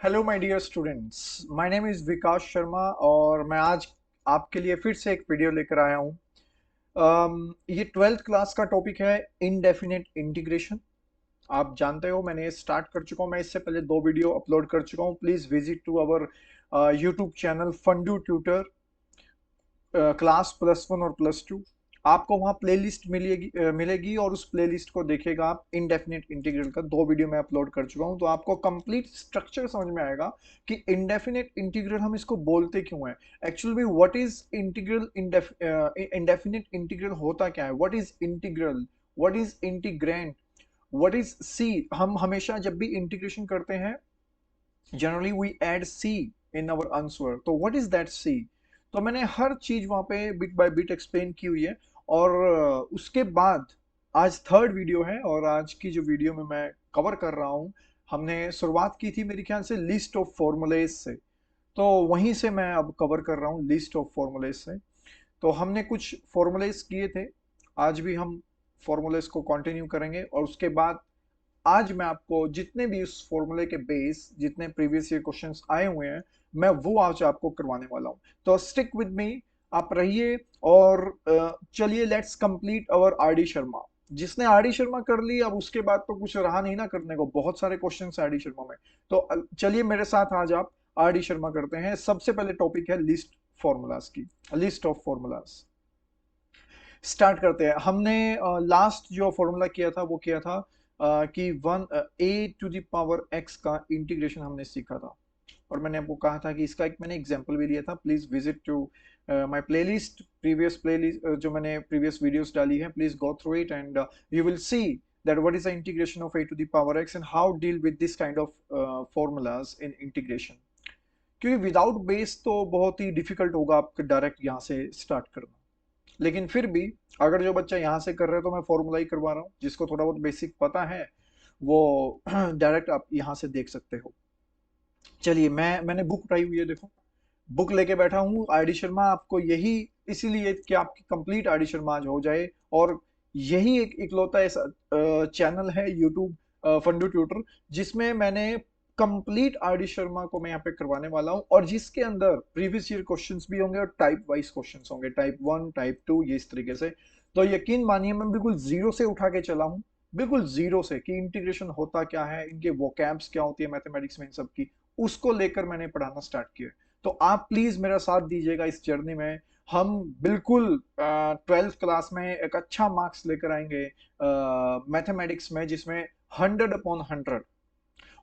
Hello my dear students, my name is Vikas Sharma और मैं आज आपके लिए फिर से एक वीडियो लेकर आया हूँ। ये ट्वेल्थ क्लास का टॉपिक है इनडेफिनेट इंटीग्रेशन। आप जानते हो मैंने स्टार्ट कर चुका हूँ। मैं इससे पहले 2 वीडियो अपलोड कर चुका हूँ। Please visit to our YouTube channel Fundoo tutor class +1 और +2। आपको वहाँ प्लेलिस्ट मिलेगी और उस प्लेलिस्ट को देखिएगा आप। इनडेफिनेट इंटीग्रल का 2 वीडियो मैं अपलोड कर चुका हूँ, तो आपको कंप्लीट स्ट्रक्चर समझ में आएगा कि इनडेफिनेट इंटीग्रल हम इसको बोलते क्यों हैं। एक्चुअली भी what is integral, indefinite integral होता क्या है, what is integral, what is integrand, what is C. हम हमेशा जब भी इंटीग्रेशन करते हैं generally we add C in our answer, तो व्हाट इज दैट सी। तो मैंने हर चीज वहां पे बिट बाय बिट एक्सप्लेन की हुई है। और उसके बाद आज थर्ड वीडियो है और आज की जो वीडियो में मैं कवर कर रहा हूँ, हमने शुरुआत की थी मेरे ख्याल से लिस्ट ऑफ फॉर्मूलेज से, तो वहीं से मैं अब कवर कर रहा हूँ लिस्ट ऑफ फॉर्मूलेज से। तो हमने कुछ फॉर्मूलेज किए थे, आज भी हम फॉर्मूलेज को कंटिन्यू करेंगे और उसके बाद आज मैं आपको जितने भी उस फॉर्मूले के बेस जितने प्रीवियस ईयर क्वेश्चंस आए हुए हैं मैं वो आज आपको करवाने वाला हूं। तो स्टिक विद मी, आप रहिए। और चलिए let's complete our R D Sharma. जिसने आर डी शर्मा कर ली अब उसके बाद तो कुछ रहा नहीं ना करने को, बहुत सारे क्वेश्चन आर डी शर्मा में। तो चलिए मेरे साथ आज आप आर डी शर्मा करते हैं। सबसे पहले टॉपिक है लिस्ट फॉर्मूलाज की, लिस्ट ऑफ फॉर्मूलाज। स्टार्ट करते हैं। हमने लास्ट जो फॉर्मूला किया था वो किया था कि वन a⁴x का इंटीग्रेशन हमने सीखा था। और मैंने आपको कहा था कि इसका एक मैंने एग्जांपल भी लिया था। Please visit to my playlist, previous playlist जो मैंने प्रीवियस वीडियोस डाली है, please go through it and you will see that what is the integration of a⁴x and how deal with this kind of formulas in integration। क्योंकि without base तो बहुत ही difficult होगा आपको direct यहाँ से start करना। लेकिन फिर भी अगर जो बच्चा यहाँ से कर रहे हैं तो मैं फॉर्मूला ही करवा रहा हूँ। जिसको थोड़ा बहुत बेसिक पता है वो डायरेक्ट आप यहाँ से देख सकते हो। चलिए मैंने बुक उठाई हुई है, देखो बुक लेके बैठा हूँ आईडी शर्मा। आपको यही इसीलिए कि आपकी कंप्लीट आईडी शर्मा आज हो जाए। और यही एक इकलौता ऐसा चैनल है यूट्यूब फंडू ट्यूटर जिसमें मैंने कंप्लीट आरडी शर्मा को मैं यहाँ पे करवाने वाला हूँ और जिसके अंदर प्रीवियस ईयर क्वेश्चंस भी होंगे और टाइप वाइज क्वेश्चंस होंगे, टाइप 1 टाइप 2 ये इस तरीके से। तो यकीन मानिए मैं बिल्कुल जीरो से उठा के चला हूँ, बिल्कुल जीरो से कि इंटीग्रेशन होता क्या है, इनके वोकैब्स क्या होती है मैथमेटिक्स में, इन सब की उसको लेकर मैंने पढ़ाना स्टार्ट किया। तो आप प्लीज मेरा साथ दीजिएगा इस जर्नी में। हम बिल्कुल ट्वेल्थ क्लास में एक अच्छा मार्क्स लेकर आएंगे मैथमेटिक्स में, जिसमें 100/100।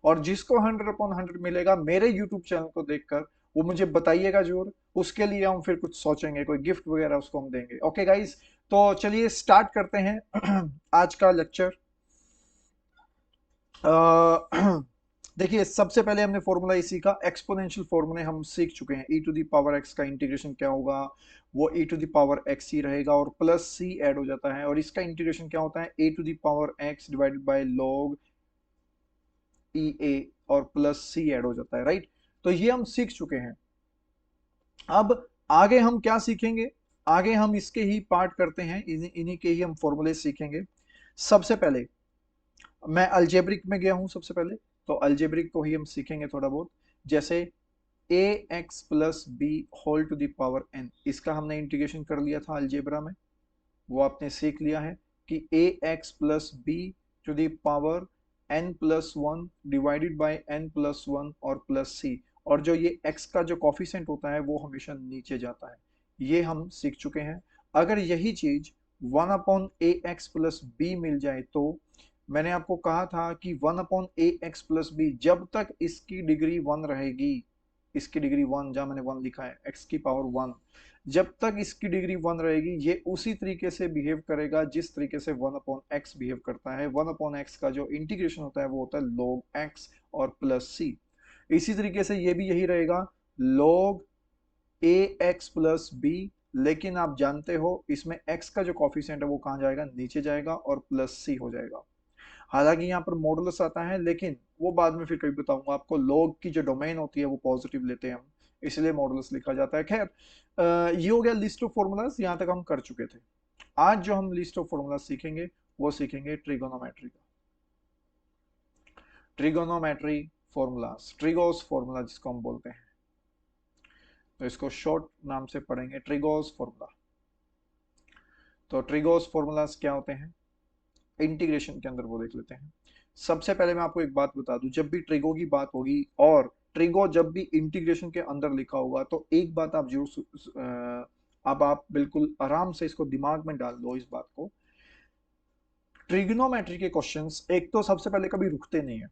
और जिसको 100/100 मिलेगा मेरे यूट्यूब चैनल को देखकर वो मुझे बताइएगा जरूर। उसके लिए हम फिर कुछ सोचेंगे, कोई गिफ्ट वगैरह उसको हम देंगे। ओके गाइस, तो चलिए स्टार्ट करते हैं आज का लेक्चर। देखिए सबसे पहले हमने फॉर्मूला ही सीखा, एक्सपोनेंशियल फॉर्मूले हम सीख चुके हैं। e⁴x का इंटीग्रेशन क्या होगा, वो e⁴x ही रहेगा और प्लस सी ऐड हो जाता है। और इसका इंटीग्रेशन क्या होता है, a⁴x divided by log e और प्लस सी ऐड हो जाता है, राइट। तो ये हम सीख चुके हैं। अब आगे हम क्या सीखेंगे, आगे हम इसके ही पार्ट करते हैं, इन्हीं के ही हम फॉर्मूले सीखेंगे। सबसे पहले मैं अलजेब्रिक में गया हूं सबसे पहले, तो अलजेब्रिक को ही हम सीखेंगे थोड़ा बहुत। जैसे ax+b⁴n, इसका हमने इंटीग्रेशन कर लिया था अलजेब्रा में, वो आपने सीख लिया है कि ax+b⁴n+1 डिवाइडेड बाय n+1 और प्लस सी। और जो ये x का जो कॉफिशेंट होता है वो हमेशा नीचे जाता है, ये हम सीख चुके हैं। अगर यही चीज 1/ax+b मिल जाए तो मैंने आपको कहा था कि 1/ax+b जब तक इसकी डिग्री 1 रहेगी, इसकी डिग्री 1 जहां मैंने 1 लिखा है x⁴1, जब तक इसकी डिग्री 1 रहेगी ये उसी तरीके से बिहेव करेगा जिस तरीके से 1/x बिहेव करता है। 1/x का जो इंटीग्रेशन होता है वो होता है log x और प्लस सी। इसी तरीके से ये भी यही रहेगा log ax+b। लेकिन आप जानते हो इसमें x का जो कॉफिशिएंट है वो कहाँ जाएगा, नीचे जाएगा और प्लस सी हो जाएगा। हालांकि यहाँ पर मॉडुलस आता है लेकिन वो बाद में फिर कभी बताऊंगा आपको। log की जो डोमेन होती है वो पॉजिटिव लेते हैं हम, इसलिए मॉडुलस लिखा जाता है। खैर ये हो गया लिस्ट ऑफ फॉर्मूलाज, यहाँ तक हम कर चुके थे। आज जो हम लिस्ट ऑफ फॉर्मूलाज सीखेंगे वो सीखेंगे ट्रिगोनोमेट्री का। ट्रिगोनोमेट्री फॉर्मूलाज, ट्रिगोस फॉर्मूला जिसको हम बोलते हैं, तो इसको शॉर्ट नाम से पढ़ेंगे ट्रिगोस फॉर्मूला। तो ट्रिगोस फॉर्मूलाज क्या होते हैं इंटीग्रेशन के अंदर, वो देख लेते हैं। सबसे पहले मैं आपको एक बात बता दूं, जब भी ट्रिगो की बात होगी और ट्रिगो जब भी इंटीग्रेशन के अंदर लिखा होगा, तो एक बात आप जरूर अब आप बिल्कुल आराम से इसको दिमाग में डाल लो इस बात को। ट्रिग्नोमेट्री के क्वेश्चंस एक तो सबसे पहले कभी रुकते नहीं है,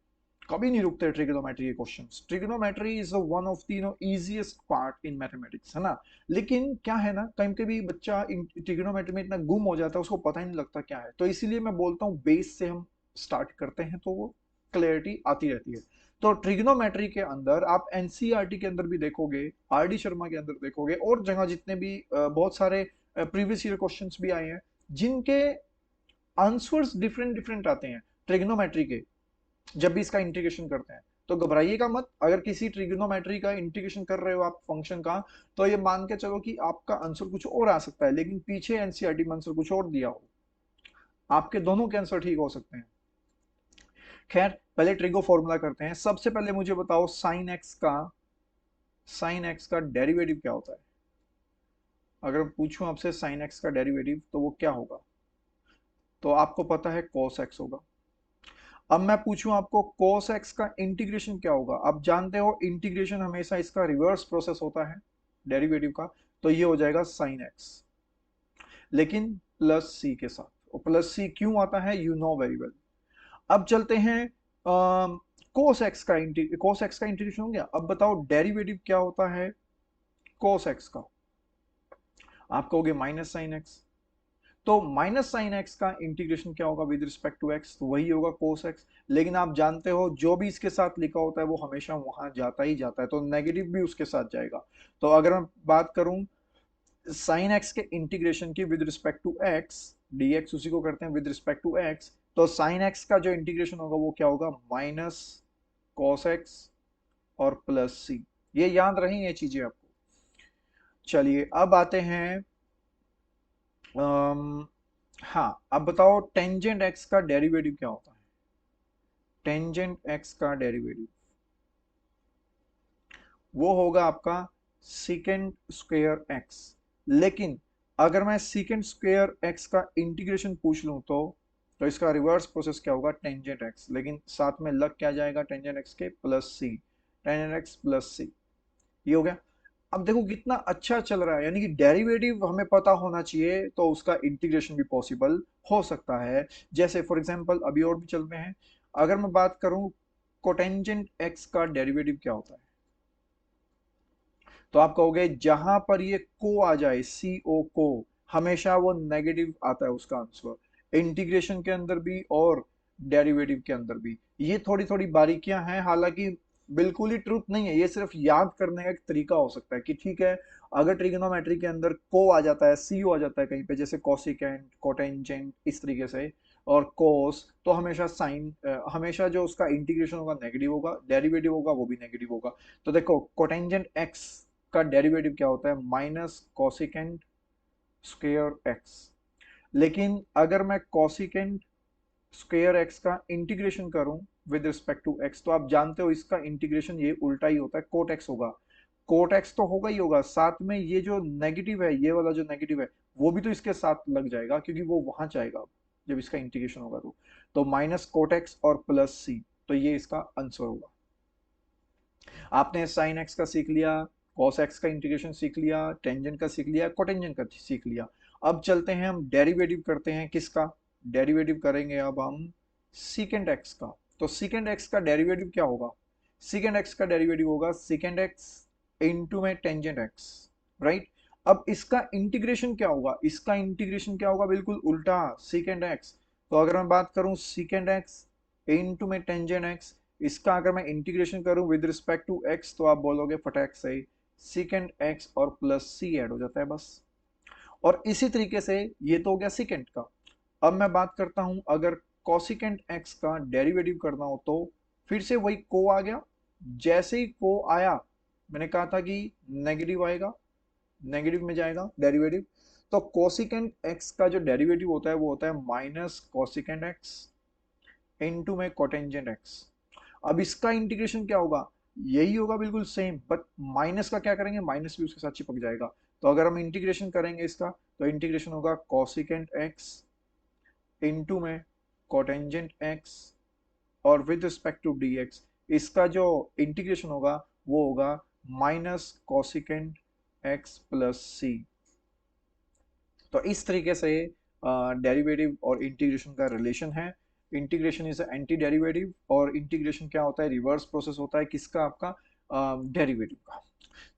कभी नहीं रुकते ट्रिग्नोमेट्री के questions. Trigonometry is one of the easiest part in mathematics, है ना। लेकिन क्या है ना, कहीं कभी बच्चा ट्रिग्नोमेट्री में इतना गुम हो जाता है, उसको पता ही नहीं लगता क्या है। तो इसीलिए मैं बोलता हूँ बेस से हम स्टार्ट करते हैं, तो वो क्लैरिटी आती रहती है। तो ट्रिग्नोमेट्री के अंदर आप एनसीईआरटी के अंदर भी देखोगे, आरडी शर्मा के अंदर देखोगे, और जगह जितने भी बहुत सारे प्रीवियस ईयर क्वेश्चंस भी आए हैं जिनके आंसर्स डिफरेंट डिफरेंट आते हैं ट्रिग्नोमेट्री के, जब भी इसका इंटीग्रेशन करते हैं। तो घबराइएगा मत, अगर किसी ट्रिग्नोमेट्री का इंटीग्रेशन कर रहे हो आप फंक्शन का, तो ये मान के चलो कि आपका आंसर कुछ और आ सकता है, लेकिन पीछे एनसीईआरटी में आंसर कुछ और दिया हो, आपके दोनों के आंसर ठीक हो सकते हैं। खैर, पहले ट्रिगो फॉर्मूला करते हैं। सबसे पहले मुझे बताओ साइन एक्स का डेरिवेटिव क्या होता है। अगर पूछूं आपसे साइन एक्स का डेरिवेटिव, तो वो क्या होगा, तो आपको पता है cos x होगा। अब मैं पूछूं आपको cos x का इंटीग्रेशन क्या होगा, आप जानते हो इंटीग्रेशन हमेशा इसका रिवर्स प्रोसेस होता है डेरिवेटिव का, तो ये हो जाएगा sin x, लेकिन प्लस c के साथ। और प्लस c क्यों आता है, यू नो वेरी वेल। अब चलते हैं cos x का इंटीग्रेशन हो गया। अब बताओ डेरिवेटिव क्या होता है cos x का, आप कहोगे माइनस साइन एक्स। तो माइनस साइन एक्स का इंटीग्रेशन क्या होगा विद रिस्पेक्ट टू एक्स, तो वही होगा कोस एक्स। लेकिन आप जानते हो जो भी इसके साथ लिखा होता है वो हमेशा वहां जाता ही जाता है, तो नेगेटिव भी उसके साथ जाएगा। तो अगर मैं बात करूं साइन एक्स के इंटीग्रेशन की with respect to X, dx उसी को करते हैं विद रिस्पेक्ट टू एक्स, तो साइन एक्स का जो इंटीग्रेशन होगा वो क्या होगा, माइनस कॉस एक्स और प्लस सी। ये याद रही ये चीजें आपको। चलिए अब आते हैं हाँ, अब बताओ टेंजेंट एक्स का डेरिवेटिव क्या होता है। टेंजेंट एक्स का डेरिवेटिव वो होगा आपका सीकेंड स्क्वायर एक्स। लेकिन अगर मैं सीकेंड स्क्वायर एक्स का इंटीग्रेशन पूछ लूं, तो इसका रिवर्स प्रोसेस क्या होगा, टेंजेंट एक्स, लेकिन साथ में लग क्या जाएगा टेंजेंट एक्स के, प्लस सी, टेंजेंट एक्स प्लस सी। ये हो गया। अब देखो कितना अच्छा चल रहा है, यानी कि डेरिवेटिव हमें पता होना चाहिए तो उसका इंटीग्रेशन भी पॉसिबल हो सकता है। जैसे फॉर एग्जांपल अभी और भी चलते हैं। अगर मैं बात करूं कोटेंजेंट एक्स का डेरिवेटिव क्या होता है, तो आप कहोगे जहां पर ये को आ जाए, सी ओ को, हमेशा वो नेगेटिव आता है उसका आंसर, इंटीग्रेशन के अंदर भी और डेरिवेटिव के अंदर भी। ये थोड़ी थोड़ी बारीकियां हैं, हालांकि बिल्कुल ही ट्रूथ नहीं है, ये सिर्फ याद करने का एक तरीका हो सकता है कि ठीक है, अगर ट्रिग्नोमेट्री के अंदर को आ जाता है, सी आ जाता है कहीं पे, जैसे कोसिकेंट, कोटेंजेंट इस तरीके से, और कोस, तो हमेशा साइन, हमेशा जो उसका इंटीग्रेशन होगा नेगेटिव होगा, डेरिवेटिव होगा वो भी नेगेटिव होगा। तो देखो कोटेंजेंट एक्स का डेरिवेटिव क्या होता है, माइनस कोसिकेंट स्क्वायर एक्स। लेकिन अगर मैं कोसिकेंट स्क्वायर एक्स का इंटीग्रेशन करूं विद रिस्पेक्ट टू एक्स, तो आप जानते हो इसका इंटीग्रेशन ये उल्टा ही होता है, कोट एक्स होगा। कोट एक्स तो होगा ही होगा, साथ में ये जो नेगेटिव है, ये वाला जो नेगेटिव है, वो भी तो इसके साथ लग जाएगा, क्योंकि वो वहां जाएगा जब इसका इंटीग्रेशन होगा। तो माइनस कोट एक्स और प्लस सी, तो ये इसका आंसर होगा। आपने साइन एक्स का सीख लिया, कॉस एक्स का इंटीग्रेशन सीख लिया, टेंजेंट का सीख लिया, कोटेंजेंट का सीख लिया। अब चलते हैं हम डेरिवेटिव करते हैं, किसका डेरिवेटिव करेंगे अब हम, सीकेंड एक्स का। तो सीकेंड एक्स का डेरिवेटिव क्या होगा, सीकेंड एक्स का डेरिवेटिव होगा सीकेंड एक्स इंटू में टेंजेंट एक्स, राइट। अब इसका इंटीग्रेशन क्या होगा, इसका इंटीग्रेशन क्या होगा, बिल्कुल उल्टा, सीकेंड एक्स। तो अगर मैं बात करूं सीकेंड एक्स इंटू में टेंजेंट एक्स, इसका अगर मैं इंटीग्रेशन करूं विद रिस्पेक्ट टू एक्स, तो आप बोलोगे फटाक से सीकेंड एक्स और प्लस सी ऐड हो जाता है बस। और इसी तरीके से ये तो हो गया सीकेंड का। अब मैं बात करता हूं अगर कॉसिकेंट एक्स का डेरिवेटिव करना हो, तो फिर से वही को आ गया। जैसे ही को आया, मैंने कहा था कि नेगेटिव आएगा, नेगेटिव में जाएगा डेरिवेटिव। तो कोसिकेंट एक्स का जो डेरिवेटिव होता है वो होता है माइनस कोसिकेंट एक्स इनटू में कोटेंजेंट एक्स। अब इसका इंटीग्रेशन क्या होगा, यही होगा बिल्कुल सेम, बट माइनस का क्या करेंगे, माइनस भी उसके साथ चिपक जाएगा। तो अगर हम इंटीग्रेशन करेंगे इसका, तो इंटीग्रेशन होगा कॉसिकेंट एक्स इंटू में कोटेंजेंट एक्स और with respect to D X. इसका जो इंटीग्रेशन होगा वो होगा minus cosecant X plus C. तो इस तरीके से डेरिवेटिव और इंटीग्रेशन का रिलेशन है। इंटीग्रेशन इज एंटी डेरिवेटिव और इंटीग्रेशन क्या होता है, रिवर्स प्रोसेस होता है किसका, आपका डेरिवेटिव का।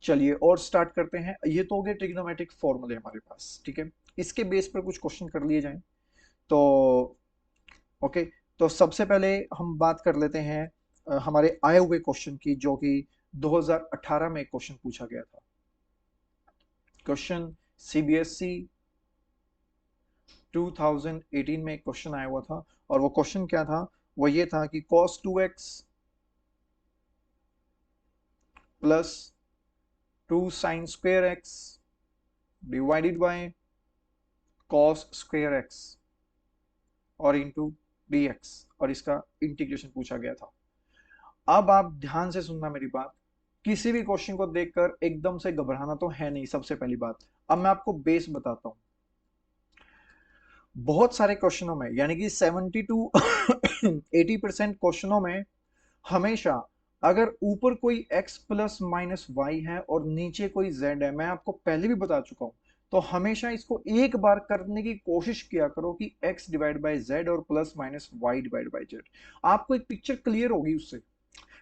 चलिए और स्टार्ट करते हैं। ये तो हो गए ट्रिग्नोमेट्रिक फॉर्मूले हमारे पास, ठीक है। इसके बेस पर कुछ क्वेश्चन कर लिए जाएं तो ओके। तो सबसे पहले हम बात कर लेते हैं हमारे आए हुए क्वेश्चन की, जो कि 2018 में क्वेश्चन पूछा गया था। क्वेश्चन सीबीएसई 2018 में एक क्वेश्चन आया हुआ था, और वो क्वेश्चन क्या था, वो ये था कि cos 2x plus 2 sin square x divided bye cos square x और इंटू dx, और इसका इंटीग्रेशन पूछा गया था। अब आप ध्यान से सुनना मेरी बात, किसी भी क्वेश्चन को देखकर एकदम से घबराना तो है नहीं, सबसे पहली बात। अब मैं आपको बेस बताता हूं। बहुत सारे क्वेश्चनों में, यानी कि 70 टू 80% क्वेश्चनों में हमेशा अगर ऊपर कोई x प्लस माइनस वाई है और नीचे कोई z है, मैं आपको पहले भी बता चुका हूं, तो हमेशा इसको एक बार करने की कोशिश किया करो कि x डिवाइड बाय z और plus minus Y divide by z। आपको एक पिक्चर क्लियर होगी उससे।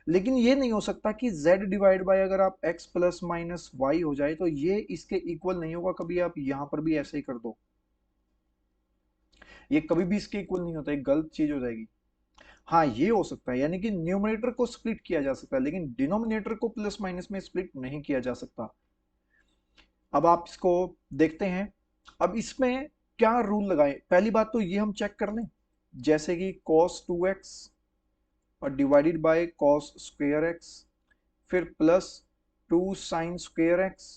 लेकिन ये नहीं हो सकता कि z डिवाइड बाय अगर आप x प्लस माइनस वाई हो जाए तो ये इसके इक्वल नहीं होगा। कभी आप यहां पर भी ऐसे ही कर दो, ये कभी भी इसके इक्वल नहीं होता, एक गलत चीज हो जाएगी। हाँ ये हो सकता है, यानी कि न्यूमरेटर को स्प्लिट किया जा सकता है, लेकिन डिनोमिनेटर को प्लस माइनस में स्प्लिट नहीं किया जा सकता। अब आप इसको देखते हैं। अब इसमें क्या रूल लगाए, पहली बात तो ये हम चेक कर लें, जैसे कि cos 2x और divided by cos square x, फिर प्लस 2 sin स्क्वेयर x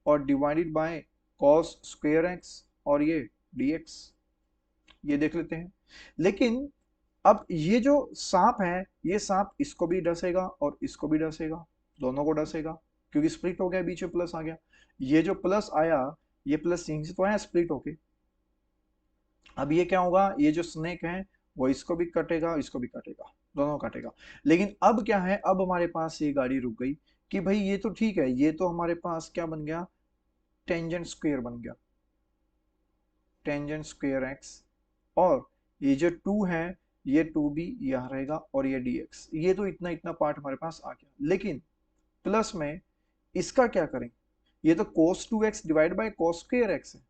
और divided by cos square x और ये dx, ये देख लेते हैं। लेकिन अब ये जो सांप है, ये सांप इसको भी डसेगा और इसको भी डसेगा, दोनों को डसेगा, क्योंकि स्प्लिट हो गया, बीच में प्लस आ गया। ये जो प्लस आया, ये प्लस यहीं से तो आया स्प्लिट होके। अब ये क्या होगा, ये जो स्नेक है वो इसको भी कटेगा, इसको भी कटेगा, दोनों काटेगा। लेकिन अब क्या है, अब हमारे पास ये गाड़ी रुक गई कि भाई ये तो ठीक है, ये तो हमारे पास क्या बन गया, टेंजेंट स्क्वेयर बन गया, टेंजेंट स्क्वेयर एक्स। और ये जो 2 है, ये 2 भी यहाँ रहेगा और ये dx, ये तो इतना इतना पार्ट हमारे पास आ गया। लेकिन प्लस में इसका क्या करें, ये तो cos 2x divide by cos square x है,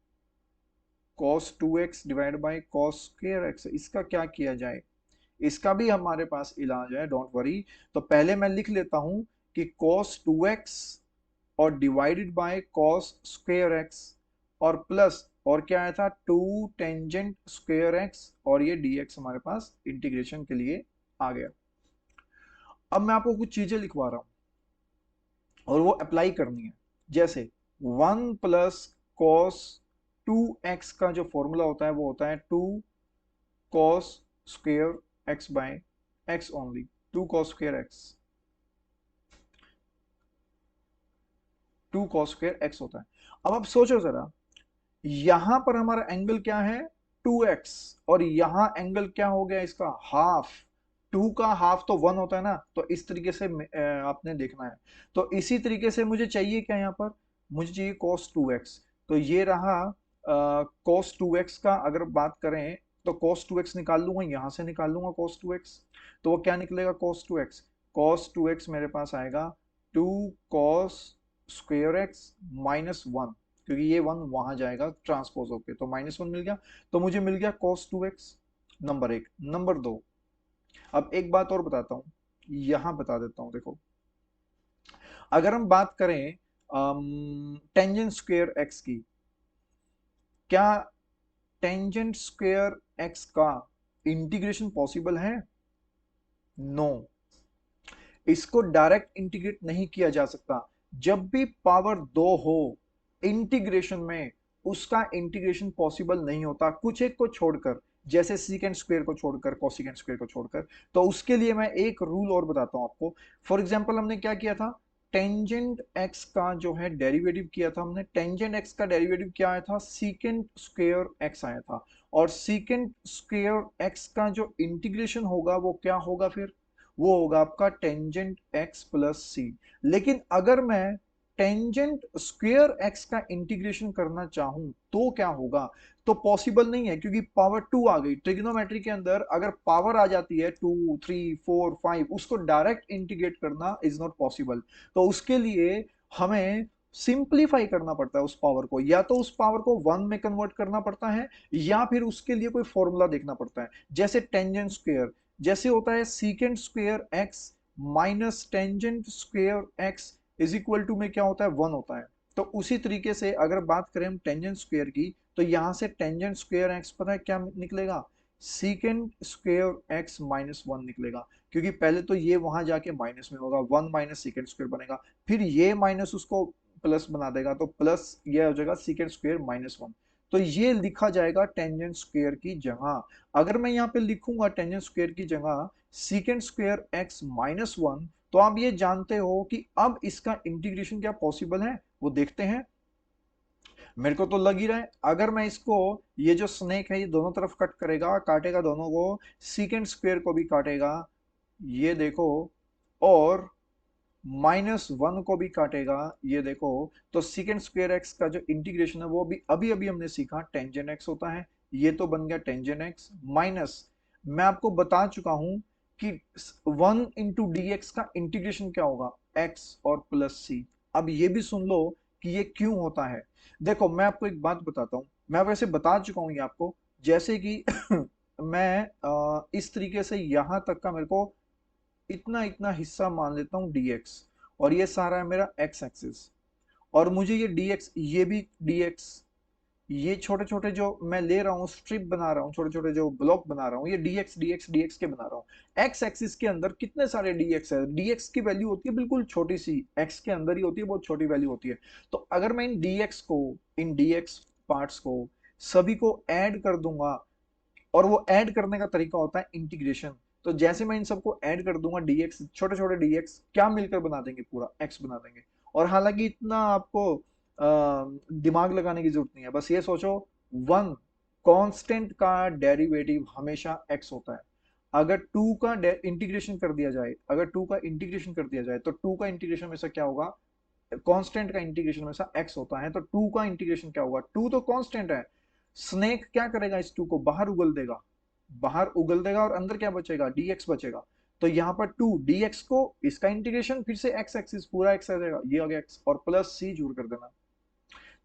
cos 2x divide by cos square x है। इसका क्या किया जाए, इसका भी हमारे पास इलाज है, डोंट वरी। तो पहले मैं लिख लेता हूं कि cos 2x और divided by cos square x और प्लस, और क्या आया था, 2 टेंजेंट स्क्वायर x और ये dx हमारे पास इंटीग्रेशन के लिए आ गया। अब मैं आपको कुछ चीजें लिखवा रहा हूं और वो अप्लाई करनी है। जैसे 1 प्लस cos 2x का जो फॉर्मूला होता है वो होता है 2 cos square x by x only, 2 cos square x, 2 cos square x होता है। अब आप सोचो जरा, यहां पर हमारा एंगल क्या है, 2x, और यहां एंगल क्या हो गया इसका, हाफ। 2 का हाफ तो 1 होता है ना, तो इस तरीके से आपने देखना है। तो इसी तरीके से मुझे चाहिए क्या, यहाँ पर मुझे चाहिए cos 2x। तो ये रहा cos 2x का अगर बात करें, तो cos 2x निकाल लूंगा, यहां से निकाल लूंगा cos 2x। तो वो क्या निकलेगा, cos 2x मेरे पास आएगा 2 cos स्क्वेयर x माइनस 1, क्योंकि ये 1 वहां जाएगा ट्रांसपोज होके, तो माइनस 1 मिल गया। तो मुझे मिल गया cos 2x, नंबर 1। नंबर 2, अब एक बात और बताता हूं, यहां बता देता हूं, देखो अगर हम बात करें टेंजेंट स्क्वेयर x की, क्या टेंजेंट स्क्वेयर x का इंटीग्रेशन पॉसिबल है, नो। इसको डायरेक्ट इंटीग्रेट नहीं किया जा सकता। जब भी पावर 2 हो इंटीग्रेशन में, उसका इंटीग्रेशन पॉसिबल नहीं होता, कुछ एक को छोड़कर। जैसे सीकेंड स्क्वायर को छोड़कर, कोसिकेंड स्क्वायर को छोड़कर। तो उसके लिए मैं एक रूल और बताता हूँ आपको। फॉर एग्जाम्पल हमने क्या किया था, टेंजेंट एक्स का जो है डेरिवेटिव किया था हमने। टेंजेंट एक्स का डेरिवेटिव क्या आया था, सीकेंड स्क्वायर एक्स आया था। और सीकेंड स्क्वायर एक्स का जो इंटीग्रेशन होगा वो क्या होगा फिर, वो होगा आपका टेंजेंट एक्स प्लस सी। लेकिन अगर मैं टेंजेंट स्क्वायर एक्स का इंटीग्रेशन करना चाहूं तो क्या होगा, तो पॉसिबल नहीं है, क्योंकि पावर टू आ गई। ट्रिग्नोमेट्री के अंदर अगर पावर आ जाती है 2 3 4 5, उसको डायरेक्ट इंटीग्रेट करना इज नॉट पॉसिबल। तो उसके लिए हमें सिंप्लीफाई करना पड़ता है उस पावर को, या तो उस पावर को वन में कन्वर्ट करना पड़ता है, या फिर उसके लिए कोई फॉर्मूला देखना पड़ता है। जैसे टेंजेंट स्क्वायर जैसे होता है secant square X minus tangent square X is equal to में क्या होता है, वन होता है। तो उसी तरीके से अगर बात करें हम टेंजेंट स्क्वायर की, तो यहां से टेंजेंट स्क्वायर एक्स पता है क्या निकलेगा, सीकेंड स्क्वायर एक्स माइनस वन निकलेगा। क्योंकि पहले तो ये वहां जाके माइनस में होगा, वन माइनस सीकेंड स्क्वायर बनेगा, फिर ये माइनस उसको प्लस बना देगा, तो प्लस ये हो जाएगा सीकेंड स्क्वायर माइनस वन। तो ये लिखा जाएगा टेंजेंट स्क्वायर की जगह। अगर मैं यहाँ पे लिखूंगा टेंजेंट स्क्वायर की जगह सीकेंड स्क्वायर एक्स माइनस वन, तो आप ये जानते हो कि अब इसका इंटीग्रेशन क्या पॉसिबल है, वो देखते हैं। मेरे को तो लग ही रहा है, अगर मैं इसको, ये जो स्नेक है ये दोनों तरफ कट करेगा, काटेगा दोनों को, सीकेंड स्क्वायर को भी काटेगा, ये देखो, और माइनस वन को भी काटेगा, ये देखो। तो सीकेंड स्क्वायर एक्स का जो इंटीग्रेशन है वो भी अभी अभी हमने सीखा टेंजेंट एक्स होता है। ये तो बन गया टेंजेंट एक्स माइनस, मैं आपको बता चुका हूं कि वन इंटू डी एक्स का इंटीग्रेशन क्या होगा, एक्स और प्लस सी। अब ये भी सुन लो कि ये क्यों होता है। देखो मैं आपको एक बात बताता हूँ, मैं वैसे बता चुका हूँ ये आपको। जैसे कि मैं इस तरीके से यहां तक का मेरे को इतना इतना हिस्सा मान लेता हूँ dx, और ये सारा है मेरा x एक्सिस। और मुझे ये dx, ये भी dx, ये छोटे छोटे जो मैं ले रहा हूँ, स्ट्रिप बना रहा हूँ, छोटे छोटे जो ब्लॉक बना रहा हूँ, ये dx dx dx के बना रहा हूँ। x एक्सिस के अंदर कितने सारे dx है, dx की वैल्यू होती है बिल्कुल छोटी सी, x के अंदर ही होती है, बहुत छोटी वैल्यू होती है। तो अगर मैं इन dx को, इन dx पार्ट्स को सभी को ऐड कर दूंगा, और वो ऐड करने का तरीका होता है इंटीग्रेशन। तो जैसे मैं इन सबको ऐड कर दूंगा dx, छोटे छोटे dx क्या मिलकर बना देंगे, पूरा x बना देंगे। और हालांकि इतना आपको दिमाग लगाने की जरूरत नहीं है, बस ये सोचो, वन कांस्टेंट का डेरिवेटिव हमेशा x होता है। अगर टू का इंटीग्रेशन कर दिया जाए, अगर टू का इंटीग्रेशन कर दिया जाए, तो टू का इंटीग्रेशन में से क्या होगा, कांस्टेंट का इंटीग्रेशन हमेशा x होता है, तो टू का इंटीग्रेशन क्या होगा, टू तो कांस्टेंट है। स्नेक क्या करेगा, इस टू को बाहर उगल देगा, बाहर उगल देगा, और अंदर क्या बचेगा, dx बचेगा। तो यहाँ पर टू dx को, इसका इंटीग्रेशन फिर से x एक्सिस पूरा x आ जाएगा, ये आ गया x, और प्लस c जोड़ कर देना।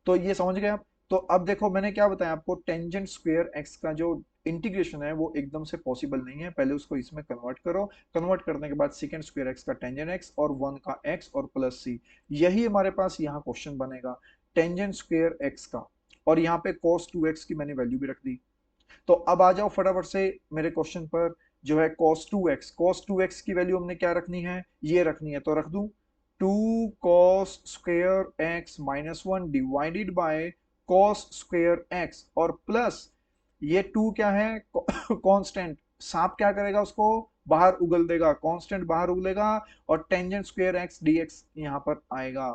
तो ये समझ गए आप। तो अब देखो मैंने क्या बताया आपको, टेंजेंट स्क्वायर एक्स का जो इंटीग्रेशन है वो एकदम से पॉसिबल नहीं है, पहले उसको इसमें कन्वर्ट करो, कन्वर्ट करने के बाद सेकंड स्क्वायर एक्स का टेंजेंट एक्स, और वन का एक्स और प्लस सी। यही हमारे पास यहाँ क्वेश्चन बनेगा टेंजेंट स्क्वायर एक्स का। और यहाँ पे cos 2x की मैंने वैल्यू भी रख दी। तो अब आ जाओ फटाफट से मेरे क्वेश्चन पर, जो है cos 2x की वैल्यू हमने क्या रखनी है, ये रखनी है, तो रख दूं 2 cos square x minus one divided by cos square x, और प्लस ये टू क्या है, कांस्टेंट, सांप क्या करेगा, उसको बाहर उगल देगा, कांस्टेंट बाहर उगलेगा, और टेंजेंट स्क्वायर एक्स dx यहाँ पर आएगा।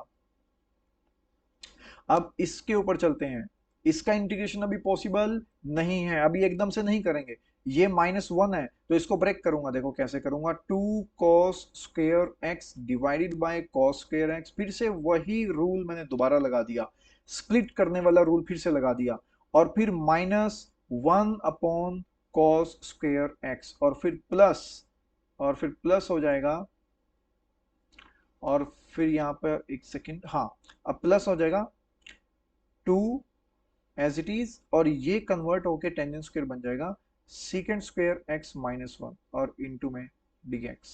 अब इसके ऊपर चलते हैं, इसका इंटीग्रेशन अभी पॉसिबल नहीं है, अभी एकदम से नहीं करेंगे। ये माइनस वन है, तो इसको ब्रेक करूंगा, देखो कैसे करूंगा, 2 cos square x divided by cos square x, फिर से वही रूल मैंने दोबारा लगा दिया, स्प्लिट करने वाला रूल फिर से लगा दिया, और फिर minus one upon cos square x, और फिर प्लस हो जाएगा, और फिर यहाँ पर एक सेकेंड, हाँ, अब प्लस हो जाएगा 2 एज इट इज, और ये कन्वर्ट होके टेंजेंट स्क्वायर बन जाएगा secant square X minus one, और इनटू में dx।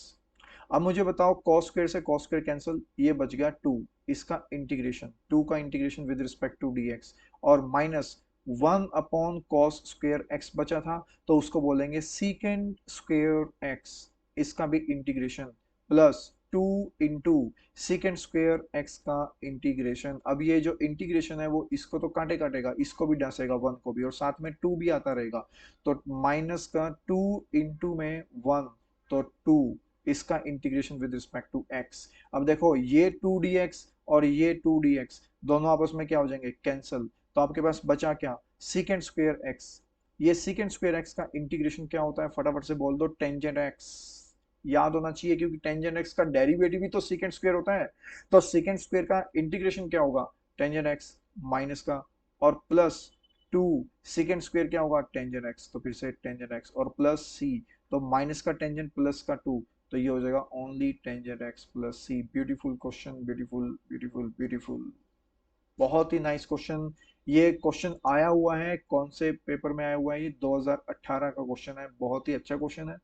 अब मुझे बताओ cos स्क्वायर से cos स्क्वायर कैंसिल, ये बच गया 2, इसका इंटीग्रेशन, 2 का integration with respect to dx, और minus one upon cos square x बचा था, तो उसको बोलेंगे सीकेंड स्क्वायर x, इसका भी integration, plus two into secant square x का इंटीग्रेशन। अब ये जो इंटीग्रेशन है वो इसको तो काटे काटेगा, इसको भी डांसेगा वन को भी, और साथ में टू भी आता रहेगा, तो माइनस का टू इंटू में वन, तो टू, इसका integration with respect to X. अब देखो ये टू डी एक्स और ये टू डी एक्स दोनों आपस में क्या हो जाएंगे, कैंसल। तो आपके पास बचा क्या, सीकेंड स्क्वेयर एक्स। ये सीकेंड स्क्वेयर एक्स का इंटीग्रेशन क्या होता है, फटाफट से बोल दो, टेंजेंट एक्स। याद होना चाहिए क्योंकि टेंजेंट एक्स का डेरिवेटिव भी तो सीकेंड स्क्वायर होता है। तो सीकेंड स्क्वायर का इंटीग्रेशन क्या होगा, टेंजेंट एक्स माइनस का, और प्लस टू, सीकेंड स्क्वायर क्या होगा, टेंजेंट एक्स, तो फिर से टेंजेंट एक्स और प्लस सी, तो माइनस का टेंजेंट प्लस का टू, तो ये हो जाएगा only tangent X plus C. Beautiful question, beautiful beautiful beautiful, बहुत ही नाइस क्वेश्चन। ये क्वेश्चन आया हुआ है, कौन से पेपर में आया हुआ है, ये 2018 का क्वेश्चन है, बहुत ही अच्छा क्वेश्चन है।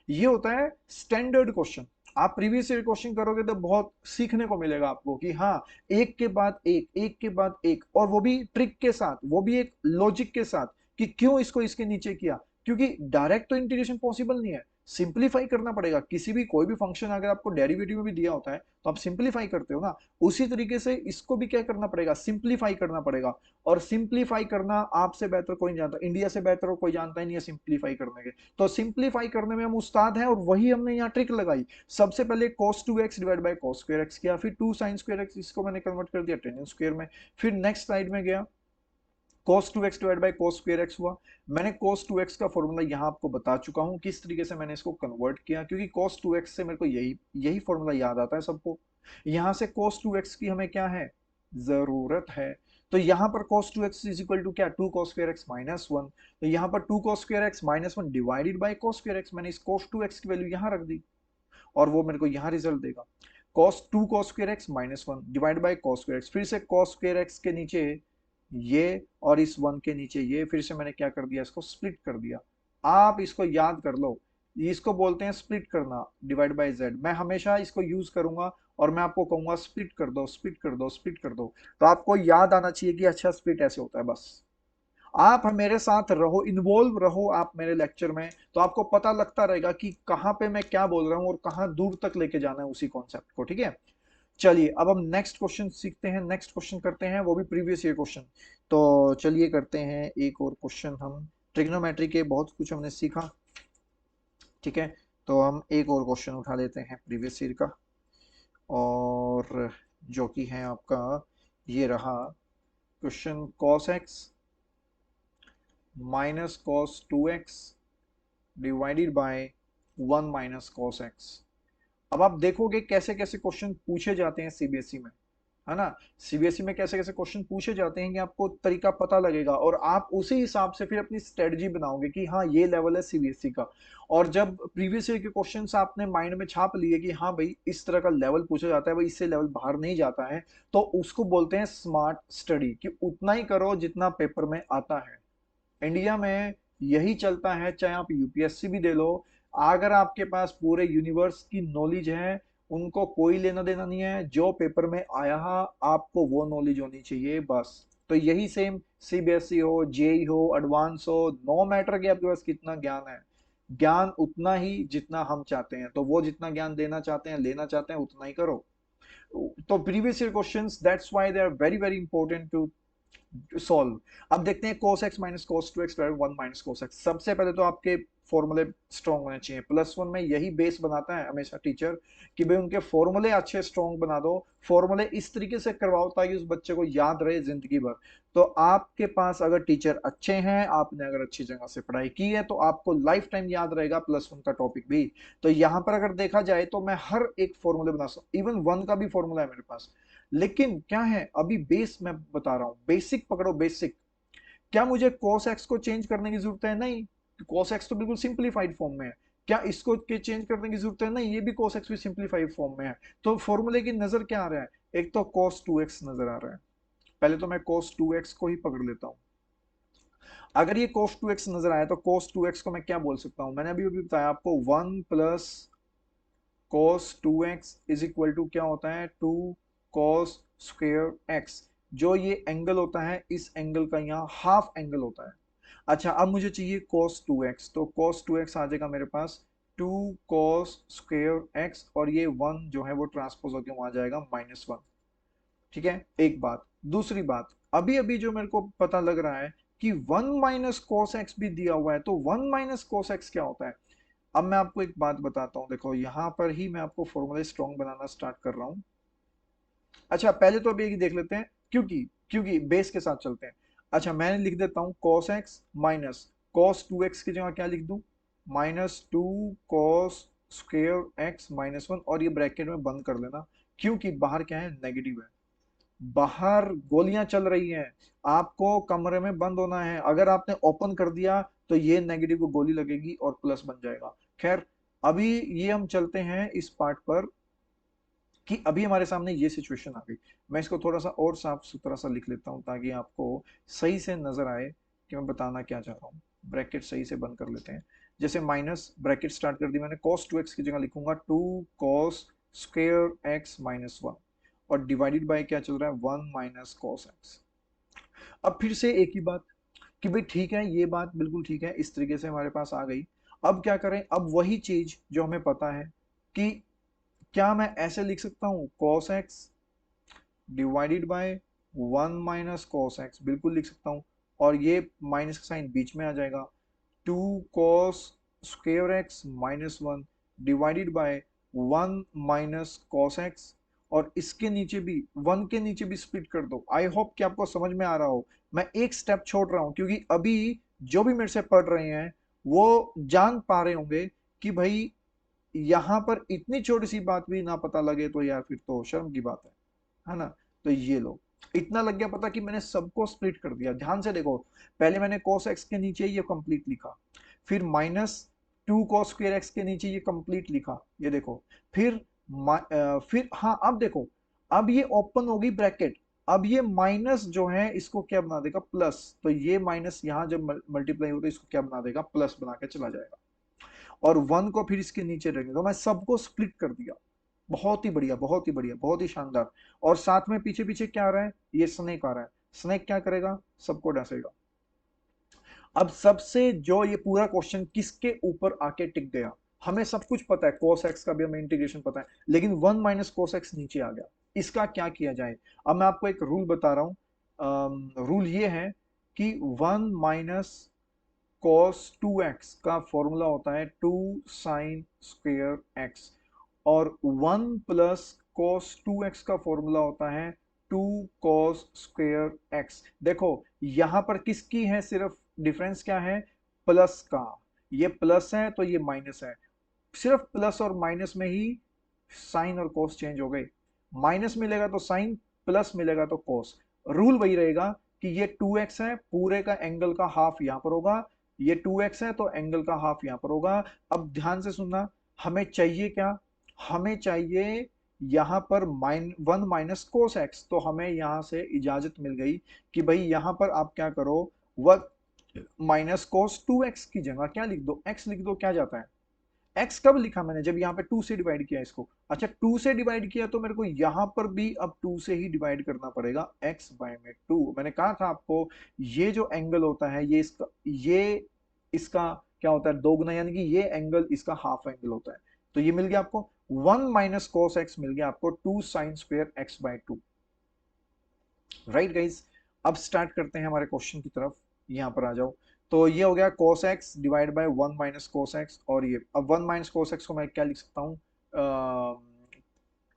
ये होता है स्टैंडर्ड क्वेश्चन। आप प्रीवियस ईयर क्वेश्चन करोगे तो बहुत सीखने को मिलेगा आपको कि हाँ, एक के बाद एक, एक के बाद एक, और वो भी ट्रिक के साथ, वो भी एक लॉजिक के साथ कि क्यों इसको इसके नीचे किया। क्योंकि डायरेक्ट तो इंटीग्रेशन पॉसिबल नहीं है, सिंप्लीफाई करना पड़ेगा। किसी भी कोई भी फंक्शन अगर आपको डेरिवेटिव में भी दिया होता है तो आप सिंप्लीफाई करते हो ना, उसी तरीके से इसको भी क्या करना पड़ेगा, सिंप्लीफाई करना पड़ेगा। और सिंप्लीफाई करना आपसे बेहतर कोई नहीं जानता, इंडिया से बेहतर और कोई जानता ही नहीं है सिंप्लीफाई करने के। तो सिंप्लीफाई करने में हम उस्ताद हैं, और वही हमने यहाँ ट्रिक लगाई। सबसे पहले cos 2x divide by cos square x किया, फिर 2 sin स्क्वायर x, इसको मैंने कन्वर्ट कर दिया टेन स्क्वायर में। फिर नेक्स्ट स्लाइड में गया, cos 2x divide by cos square x हुआ। मैंने cos 2x का फॉर्मूला यहाँ आपको बता चुका हूँ किस तरीके से मैंने इसको कन्वर्ट किया, क्योंकि cos 2x से मेरे को यही यही फॉर्मूला याद आता है सबको। यहाँ से cos 2x की हमें क्या है, जरूरत है। तो यहाँ पर cos 2x is equal to क्या, 2 cos square x minus one. तो यहाँ पर 2 cos square x minus one divided by cos square x, मैंने इस cos 2x की वैल्यू यहाँ रख दी, और वो मेरे को यहाँ रिजल्ट देगा। cos 2 cos square x minus one divide by cos square x, फिर से cos स्क्वायर x के नीचे ये, और इस वन के नीचे ये, फिर से मैंने क्या कर दिया, इसको स्प्लिट कर दिया। आप इसको याद कर लो, इसको बोलते हैं स्प्लिट करना, डिवाइड बाय जेड। मैं हमेशा इसको यूज करूंगा और मैं आपको कहूंगा स्प्लिट कर दो, स्प्लिट कर दो, स्प्लिट कर दो। तो आपको याद आना चाहिए कि अच्छा स्प्लिट ऐसे होता है। बस आप मेरे साथ रहो, इन्वॉल्व रहो आप मेरे लेक्चर में, तो आपको पता लगता रहेगा कि कहाँ पे मैं क्या बोल रहा हूँ और कहाँ दूर तक लेके जाना है उसी कॉन्सेप्ट को। ठीक है, चलिए अब हम नेक्स्ट क्वेश्चन सीखते हैं, नेक्स्ट क्वेश्चन करते हैं, वो भी प्रीवियस ईयर क्वेश्चन। तो चलिए करते हैं एक और क्वेश्चन हम। ट्रिग्नोमेट्री के बहुत कुछ हमने सीखा, ठीक है, तो हम एक और क्वेश्चन उठा लेते हैं प्रीवियस ईयर का, और जो कि है आपका ये रहा क्वेश्चन, cos x माइनस cos 2x डिवाइडेड बाय 1 माइनस cos x। अब आप देखोगे कैसे कैसे क्वेश्चन पूछे जाते हैं सीबीएसई में, है ना। सीबीएसई में कैसे कैसे क्वेश्चन पूछे जाते हैं कि आपको तरीका पता लगेगा, और आप उसी हिसाब से फिर अपनी स्ट्रेटजी बनाओगे कि हाँ ये लेवल है सीबीएसई का। और जब प्रीवियस ईयर के क्वेश्चंस आपने माइंड में छाप लिए कि हाँ भाई इस तरह का लेवल पूछा जाता है, भाई इससे लेवल बाहर नहीं जाता है, तो उसको बोलते हैं स्मार्ट स्टडी, कि उतना ही करो जितना पेपर में आता है। इंडिया में यही चलता है, चाहे आप यूपीएससी भी दे लो। अगर आपके पास पूरे यूनिवर्स की नॉलेज है, उनको कोई लेना देना नहीं है, जो पेपर में आया आपको वो नॉलेज होनी चाहिए बस। तो यही सेम सीबीएसई हो, जेई हो, एडवांस हो, नो मैटर कि आपके पास कितना ज्ञान है, ज्ञान उतना ही जितना हम चाहते हैं। तो वो जितना ज्ञान देना चाहते हैं, लेना चाहते हैं, उतना ही करो। तो previous year questions, that's why they are very very important to solve. अब देखते हैं cos x माइनस cos 2x बाय 1 माइनस cos x। सबसे पहले तो आपके फॉर्मूले स्ट्रॉन्ग होने चाहिए, प्लस वन में यही बेस बनाता है हमेशा टीचर, कि भाई उनके फॉर्मूले अच्छे स्ट्रॉन्ग बना दो, फॉर्मूले इस तरीके से करवाओ ताकि उस बच्चे को याद रहे जिंदगी भर। तो आपके पास अगर टीचर अच्छे हैं, आपने अगर अच्छी जगह से पढ़ाई की है, तो आपको लाइफ टाइम याद रहेगा प्लस वन का टॉपिक भी। तो यहाँ पर अगर देखा जाए तो मैं हर एक फॉर्मूले बना सकता हूँ, इवन वन का भी फॉर्मूला है मेरे पास। लेकिन क्या है, अभी बेस मैं बता रहा हूं, बेसिक पकड़ो, बेसिक। क्या मुझे cos x को चेंज करने की जरूरत है, नहीं। cos x तो बिल्कुल सिंप्लीफाइड फॉर्म में है। क्या इसको के चेंज करने की जरूरत है, नहीं, ये भी cos x भी सिंप्लीफाइड फॉर्म में है। तो फॉर्मूले की नजर क्या आ रहा है, एक तो cos 2x नजर आ रहा है, पहले तो मैं cos 2x को ही पकड़ लेता हूं। अगर ये cos 2x नजर आया तो cos 2x को मैं क्या बोल सकता हूं, मैंने अभी अभी बताया आपको, 1 plus cos 2x is equal to क्या होता है, 2 cos स्क्वेयर x। जो ये एंगल होता है, इस एंगल का यहाँ हाफ एंगल होता है। अच्छा अब मुझे चाहिए cos 2x, तो cos 2x आ जाएगा मेरे पास टू कॉस स्क्वायर एक्स, और ये 1 जो है वो ट्रांसपोज होकर वहां जाएगा -1। ठीक है, एक बात। दूसरी बात, अभी अभी जो मेरे को पता लग रहा है कि 1 - cos x भी दिया हुआ है, तो 1 - cos x क्या होता है? अब मैं आपको एक बात बताता हूँ, देखो यहां पर ही मैं आपको फॉर्मूला स्ट्रॉन्ग बनाना स्टार्ट कर रहा हूँ। अच्छा, पहले तो अभी एक देख लेते हैं, क्योंकि क्योंकि बेस के साथ चलते हैं। अच्छा, मैंने लिख देता हूँ cos x माइनस cos 2x की जगह क्या लिख दूं? -2 cos स्क्वायर x -1, और ये ब्रैकेट में बंद कर लेना, क्योंकि बाहर क्या है? नेगेटिव है। बाहर गोलियां चल रही हैं, आपको कमरे में बंद होना है। अगर आपने ओपन कर दिया तो ये नेगेटिव को गोली लगेगी और प्लस बन जाएगा। खैर, अभी ये हम चलते हैं इस पार्ट पर कि अभी हमारे सामने ये सिचुएशन आ गई। मैं इसको थोड़ा सा और साफ सुथरा सा लिख लेता हूँ ताकि आपको सही से नजर आए कि मैं बताना क्या चाह रहा हूँ। ब्रैकेट सही से बंद कर लेते हैं। जैसे माइनस ब्रैकेट स्टार्ट कर दी मैंने, cos 2x की जगह लिखूंगा 2 cos स्क्वायर x -1, और डिवाइडेड बाय क्या चल रहा है? 1 - cos x। अब फिर से एक ही बात कि भाई ठीक है, ये बात बिल्कुल ठीक है, इस तरीके से हमारे पास आ गई। अब क्या करें? अब वही चीज जो हमें पता है कि क्या मैं ऐसे लिख सकता हूँ cos x divided bye 1 - cos x, बिल्कुल लिख सकता हूँ। और ये माइनस का साइन बीच में आ जाएगा। 2 cos square x -1 divided by 1 - cos x, और इसके नीचे भी 1 के नीचे भी स्प्लिट कर दो। आई होप कि आपको समझ में आ रहा हो। मैं एक स्टेप छोड़ रहा हूं, क्योंकि अभी जो भी मेरे से पढ़ रहे हैं वो जान पा रहे होंगे कि भाई यहां पर इतनी छोटी सी बात भी ना पता लगे तो यार फिर तो शर्म की बात है ना? तो ये लो, इतना लग गया पता कि मैंने सबको स्प्लिट कर दिया। ध्यान से देखो, पहले मैंने cos x के नीचे ये कंप्लीट लिखा, फिर -2 cos स्क्वायर x के नीचे ये कंप्लीट लिखा, ये देखो। फिर फिर हाँ, अब देखो, अब ये ओपन होगी ब्रैकेट, अब ये माइनस जो है इसको क्या बना देगा? प्लस। तो ये माइनस यहां जब मल्टीप्लाई होता है इसको क्या बना देगा? प्लस बना के चला जाएगा। और 1 को फिर इसके नीचे रखेंगे, तो मैं सबको स्प्लिट कर दिया। बहुत ही बढ़िया, बहुत ही बढ़िया, बहुत ही शानदार। और साथ में पीछे पीछे क्या आ रहा है? ये स्नेक आ रहा है। स्नेक क्या करेगा? सबको डसेगा। अब सबसे जो ये पूरा क्वेश्चन किसके ऊपर आके टिक गया? हमें सब कुछ पता है, cos x का भी हमें इंटीग्रेशन पता है, लेकिन 1 - cos x नीचे आ गया। इसका क्या किया जाए? अब मैं आपको एक रूल बता रहा हूं। रूल ये है कि 1 - cos 2x का फॉर्मूला होता है 2 sin स्क्वेयर x, और 1 + cos 2x का फॉर्मूला होता है 2 cos स्क्वेयर x। देखो, यहां पर किसकी है सिर्फ डिफरेंस? क्या है? प्लस का। ये प्लस है तो ये माइनस है। सिर्फ प्लस और माइनस में ही साइन और कोस चेंज हो गए। माइनस मिलेगा तो साइन, प्लस मिलेगा तो कोस। रूल वही रहेगा कि ये 2x है, पूरे का एंगल का हाफ यहां पर होगा। ये 2x है तो एंगल का हाफ यहां पर होगा। अब ध्यान से सुनना, हमें चाहिए क्या? हमें चाहिए यहां पर 1 - cos x। तो हमें यहां से इजाजत मिल गई कि भाई यहां पर आप क्या करो, 1 - cos 2x की जगह क्या लिख दो? x लिख दो। क्या जाता है? x कब लिखा मैंने? जब यहाँ पे 2 से डिवाइड किया इसको। अच्छा, 2 से डिवाइड किया तो मेरे को यहां पर भी अब 2 से ही डिवाइड करना पड़ेगा। x बाय में 2। मैंने कहा था आपको, ये जो एंगल होता है ये इसका क्या होता है? दोगुना, यानी कि ये एंगल इसका हाफ एंगल होता है। तो ये मिल गया आपको 1 - cos x, मिल गया आपको 2 sin square x by 2। Right guys, अब स्टार्ट करते हैं हमारे क्वेश्चन की तरफ। यहाँ पर आ जाओ। तो ये हो गया cos x divide bye 1 - cos x, और ये अब 1 - cos x को मैं क्या लिख सकता हूँ?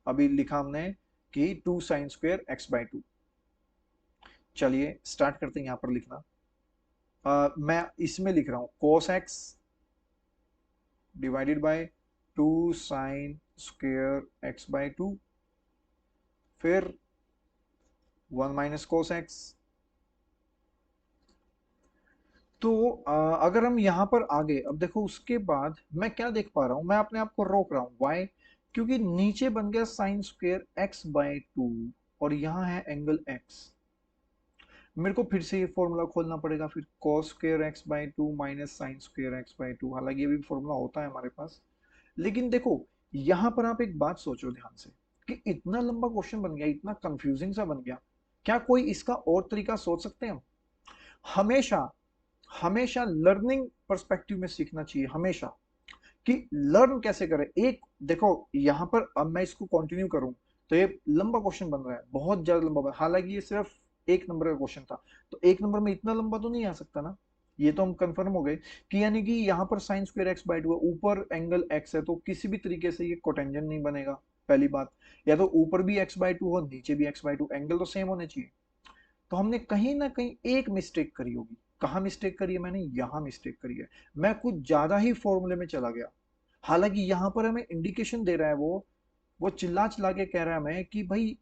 अभी लिखा हमने कि 2 sin स्क्वायर x बाय 2। चलिए स्टार्ट करते हैं यहाँ पर लिखना। मैं इसमें लिख रहा हूँ cos x divided by 2 sin square x by 2, फिर 1 - cos x। तो अगर हम यहाँ पर आगे, अब देखो उसके बाद मैं क्या देख पा रहा हूँ, मैं अपने आप को रोक रहा हूँ। वाई? क्योंकि नीचे बन गया साइन स्क्वेयर एक्स बाय 2, और यहाँ है एंगल एक्स। मेरे को फिर से ये फॉर्मूला खोलना पड़ेगा, फिर cos square X by 2 minus sine square X by 2। हालांकि ये भी फॉर्मूला होता है हमारे पास, लेकिन देखो यहाँ पर आप एक बात सोचो ध्यान से कि इतना लंबा क्वेश्चन बन गया, इतना कंफ्यूजिंग सा बन गया, क्या कोई इसका और तरीका सोच सकते हैं हम? हमेशा हमेशा लर्निंग पर्सपेक्टिव में सीखना चाहिए, हमेशा। कि लर्न कैसे करें। एक देखो यहाँ पर अब मैं इसको कंटिन्यू करूं तो ये लंबा क्वेश्चन बन रहा है, बहुत ज्यादा लंबा हालांकि ये सिर्फ एक नंबर का क्वेश्चन था, तो एक नंबर में इतना लंबा तो नहीं आ सकता ना। ये तो हम कंफर्म हो गए कि यानी कि यहाँ पर sine square x by two है, ऊपर एंगल एक्स है, तो किसी भी तरीके से ये कोटेंजेंट नहीं बनेगा। पहली बात, या तो ऊपर भी एक्स बाई टू हो नीचे भी एक्स बाई टू, एंगल तो सेम होने चाहिए। तो हमने कहीं ना कहीं एक मिस्टेक करी होगी। कहाँ मिस्टेक करी है मैंने, यहाँ मिस्टेक करी है। मैं कुछ ज्यादा ही फॉर्मूले में चला गया। हालांकि यहाँ पर हमें इंडिकेशन दे रहा है वो चिल्ला चिल्ला के कह रहा है हमें कि भाई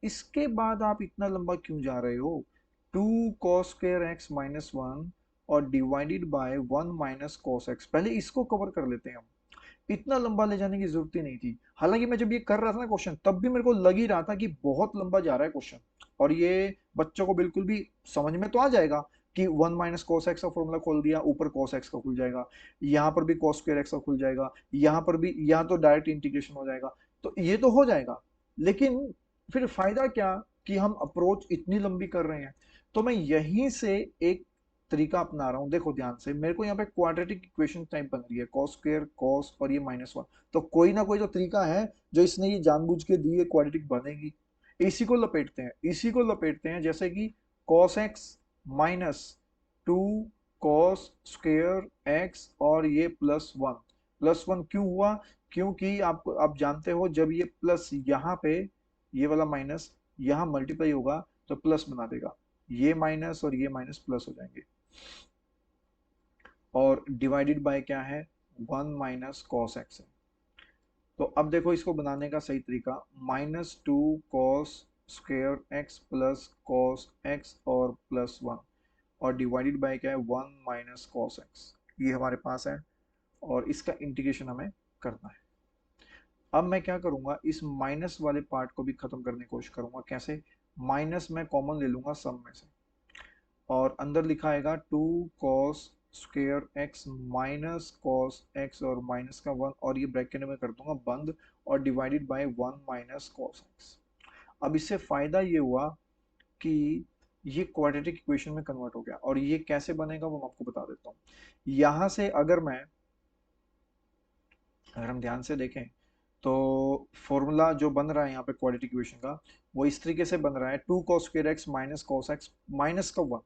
इसके बाद आप इतना लंबा क्यों जा रहे हो। 2 cos² x - 1 और डिवाइडेड बाय 1 - cos x, पहले इसको कवर कर लेते हैं हम। इतना लंबा ले जाने की जरूरत ही नहीं थी। हालांकि मैं जब ये कर रहा था ना क्वेश्चन, तब भी मेरे को लग ही रहा था कि बहुत लंबा जा रहा है क्वेश्चन, और ये बच्चों को बिल्कुल भी समझ में तो आ जाएगा कि 1 - cos x का फॉर्मूला खोल दिया, ऊपर cos x का खुल जाएगा, यहाँ पर भी cos² x का खुल जाएगा, यहाँ पर भी, यहाँ तो डायरेक्ट इंटीग्रेशन हो जाएगा, तो ये तो हो जाएगा। लेकिन फिर फायदा क्या कि हम अप्रोच इतनी लंबी कर रहे हैं। तो मैं यहीं से एक तरीका अपना रहा हूँ, देखो ध्यान से, मेरे को यहाँ पे क्वाड्रेटिक इक्वेशन टाइप बन रही है, कॉस स्क्वायर कॉस और ये -1, तो कोई ना कोई जो तरीका है जो इसने ये जानबूझ के दी है क्वाड्रेटिक बनेगी। इसी को लपेटते हैं, जैसे कि cos x -2 cos square x और ये +1 क्यों हुआ, क्योंकि आप जानते हो जब ये प्लस यहाँ पे, ये वाला माइनस यहाँ मल्टीप्लाई होगा तो प्लस बना देगा, ये माइनस और ये माइनस प्लस हो जाएंगे, और डिवाइडेड बाय क्या है, 1 - cos x है। तो अब देखो इसको बनाने का सही तरीका, -2 cos square x plus cos x और +1, और डिवाइडेड बाय क्या है, 1 - cos x, ये हमारे पास है, और इसका इंटीग्रेशन हमें करना है। अब मैं क्या करूंगा, इस माइनस वाले पार्ट को भी खत्म करने की कोशिश करूंगा। कैसे, माइनस मैं कॉमन ले लूंगा सम में से, और अंदर लिखा आएगा 2 cos² x -cos x और माइनस का 1, और ये ब्रैकेट में कर दूंगा बंद, और डिवाइडेड बाय 1 - cos x। अब इससे फायदा ये हुआ कि ये क्वाड्रेटिक इक्वेशन में कन्वर्ट हो गया, और ये कैसे बनेगा वो मैं आपको बता देता हूँ। यहां से अगर हम ध्यान से देखें तो फॉर्मूला जो बन रहा है यहाँ पे क्वाड्रेटिक इक्वेशन का, वो इस तरीके से बन रहा है, 2 cos² x -cos x minus का 1।